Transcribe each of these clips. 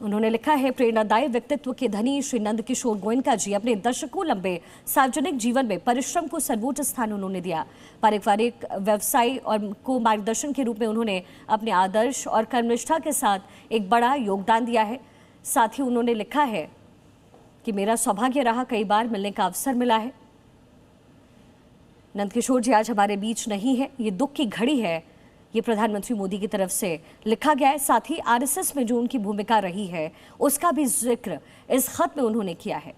उन्होंने लिखा है, प्रेरणादायी व्यक्तित्व के धनी श्री नंदकिशोर गोयनका जी अपने दशकों लंबे सार्वजनिक जीवन में परिश्रम को सर्वोच्च स्थान उन्होंने दिया। पारिवारिक व्यवसाय और को मार्गदर्शन के रूप में उन्होंने अपने आदर्श और कर्मनिष्ठा के साथ एक बड़ा योगदान दिया है। साथ ही उन्होंने लिखा है कि मेरा सौभाग्य रहा कई बार मिलने का अवसर मिला है। नंदकिशोर जी आज हमारे बीच नहीं है, ये दुख की घड़ी है, ये प्रधानमंत्री मोदी की तरफ से लिखा गया है। साथ ही आरएसएस में जो उनकी भूमिका रही है उसका भी जिक्र इस खत में उन्होंने किया है।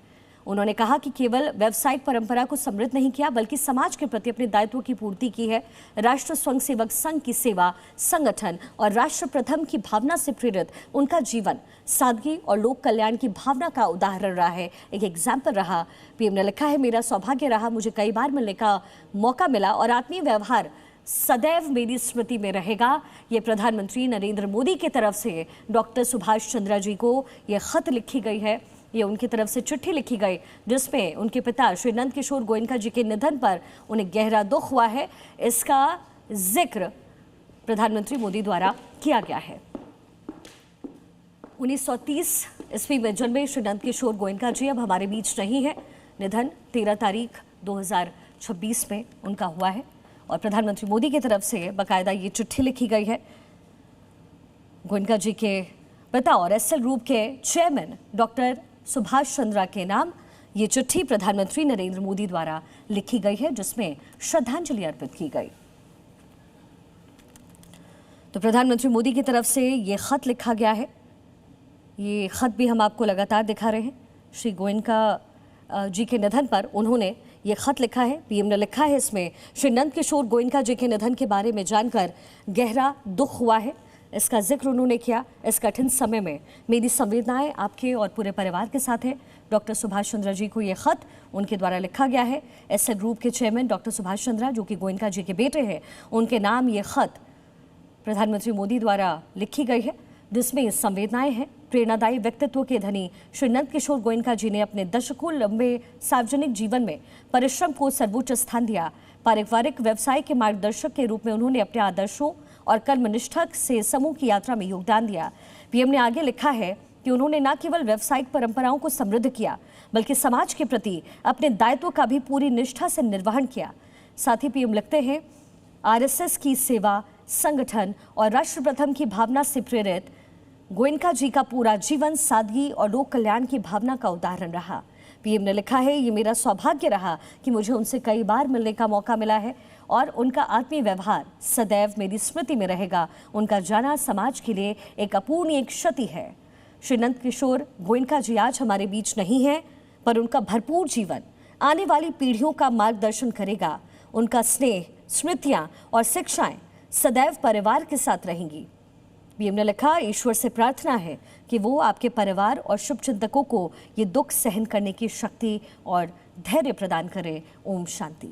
उन्होंने कहा कि केवल व्यावसायिक परंपरा को समृद्ध नहीं किया बल्कि समाज के प्रति अपने दायित्व की पूर्ति की है। राष्ट्र स्वयंसेवक संघ की सेवा, संगठन और राष्ट्र प्रथम की भावना से प्रेरित उनका जीवन सादगी और लोक कल्याण की भावना का उदाहरण रहा है, एक एग्जाम्पल रहा। पीएम ने लिखा है, मेरा सौभाग्य रहा, मुझे कई बार मिलने का मौका मिला और आत्मीय व्यवहार सदैव मेरी स्मृति में रहेगा। ये प्रधानमंत्री नरेंद्र मोदी की तरफ से डॉक्टर सुभाष चंद्र जी को ये खत लिखी गई है, ये उनकी तरफ से चिट्ठी लिखी गई जिसमें उनके पिता श्री नंदकिशोर गोयनका जी के निधन पर उन्हें गहरा दुख हुआ है। इसका जिक्र प्रधानमंत्री मोदी द्वारा किया गया है। 1930 ईस्वी में जन्मे श्री नंदकिशोर गोयनका जी अब हमारे बीच नहीं है। निधन 13 तारीख 2026 में उनका हुआ है और प्रधानमंत्री मोदी की तरफ से बाकायदा ये चिट्ठी लिखी गई है। गोयनका जी के पिता और एसएल ग्रुप के चेयरमैन डॉक्टर सुभाष चंद्र के नाम ये चिट्ठी प्रधानमंत्री नरेंद्र मोदी द्वारा लिखी गई है जिसमें श्रद्धांजलि अर्पित की गई। तो प्रधानमंत्री मोदी की तरफ से ये खत लिखा गया है। ये खत भी हम आपको लगातार दिखा रहे हैं। श्री गोयनका जी के निधन पर उन्होंने ये खत लिखा है। पीएम ने लिखा है इसमें, श्री नंदकिशोर गोयनका जी के निधन के बारे में जानकर गहरा दुख हुआ है। इसका जिक्र उन्होंने किया। इस कठिन समय में मेरी संवेदनाएं आपके और पूरे परिवार के साथ है। डॉक्टर सुभाष चंद्र जी को ये खत उनके द्वारा लिखा गया है। एसएल ग्रुप के चेयरमैन डॉक्टर सुभाष चंद्र जो कि गोयनका जी के बेटे हैं, उनके नाम ये खत प्रधानमंत्री मोदी द्वारा लिखी गई है जिसमें संवेदनाएं हैं। प्रेरणादायी व्यक्तित्व के धनी श्री नंदकिशोर गोयनका जी ने अपने दशकों लंबे सार्वजनिक जीवन में परिश्रम को सर्वोच्च स्थान दिया। पारिवारिक व्यवसाय के मार्गदर्शक के रूप में उन्होंने अपने आदर्शों और कर्मनिष्ठा से समूह की यात्रा में योगदान दिया। पीएम ने आगे लिखा है कि उन्होंने न केवल व्यावसायिक परंपराओं को समृद्ध किया बल्कि समाज के प्रति अपने दायित्व का भी पूरी निष्ठा से निर्वहन किया। साथ ही पीएम लिखते हैं, आरएसएस की सेवा, संगठन और राष्ट्र प्रथम की भावना से प्रेरित गोयनका जी का पूरा जीवन सादगी और लोक कल्याण की भावना का उदाहरण रहा। पीएम ने लिखा है, ये मेरा सौभाग्य रहा कि मुझे उनसे कई बार मिलने का मौका मिला है और उनका आत्मीय व्यवहार सदैव मेरी स्मृति में रहेगा। उनका जाना समाज के लिए एक अपूर्णीय क्षति है। श्री नंदकिशोर गोयनका जी आज हमारे बीच नहीं है, पर उनका भरपूर जीवन आने वाली पीढ़ियों का मार्गदर्शन करेगा। उनका स्नेह, स्मृतियाँ और शिक्षाएं सदैव परिवार के साथ रहेंगी। पीएम ने लिखा, ईश्वर से प्रार्थना है कि वो आपके परिवार और शुभचिंतकों को ये दुख सहन करने की शक्ति और धैर्य प्रदान करे। ओम शांति।